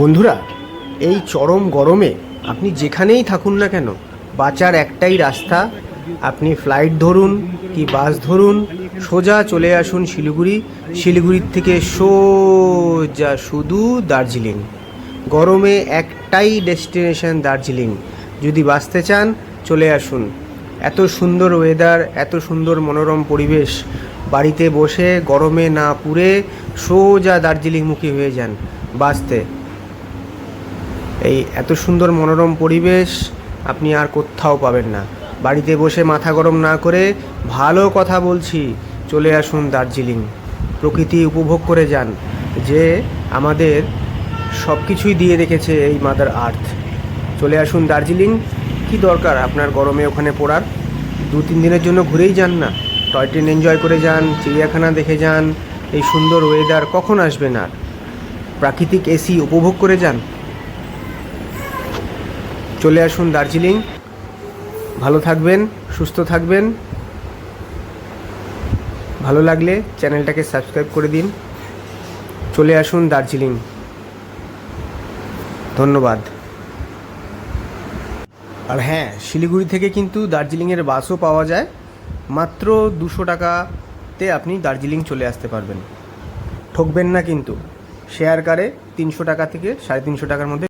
বন্ধুরা, এই চরম গরমে আপনি যেখানেই থাকুন না কেন, বাঁচার একটাই রাস্তা। আপনি ফ্লাইট ধরুন কি বাস ধরুন, সোজা চলে আসুন শিলিগুড়ি। শিলিগুড়ির থেকে সোজা শুধু দার্জিলিং। গরমে একটাই ডেস্টিনেশন দার্জিলিং। যদি বাঁচতে চান চলে আসুন। এত সুন্দর ওয়েদার, এত সুন্দর মনোরম পরিবেশ। বাড়িতে বসে গরমে না পুড়ে সোজা দার্জিলিংমুখী হয়ে যান বাঁচতে। এই এত সুন্দর মনোরম পরিবেশ আপনি আর কোথাও পাবেন না। বাড়িতে বসে মাথা গরম না করে, ভালো কথা বলছি, চলে আসুন দার্জিলিং। প্রকৃতি উপভোগ করে যান, যে আমাদের সব কিছুই দিয়ে রেখেছে এই মাদার আর্থ। চলে আসুন দার্জিলিং। কি দরকার আপনার গরমে ওখানে পড়ার? 2-3 দিনের জন্য ঘুরেই যান না, টয় ট্রেন এনজয় করে যান, চিড়িয়াখানা দেখে যান। এই সুন্দর ওয়েদার কখন আসবেন? আর প্রাকৃতিক এসি উপভোগ করে যান। চলে আসুন দার্জিলিং। ভালো থাকবেন, সুস্থ থাকবেন। ভালো লাগলে চ্যানেলটাকে সাবস্ক্রাইব করে দিন। চলে আসুন দার্জিলিং। ধন্যবাদ। আর হ্যাঁ, শিলিগুড়ি থেকে কিন্তু দার্জিলিংয়ের বাসও পাওয়া যায়। মাত্র 200 টাকাতে আপনি দার্জিলিং চলে আসতে পারবেন। ঠকবেন না কিন্তু। শেয়ার কারে 300 টাকা থেকে 350 টাকার মধ্যে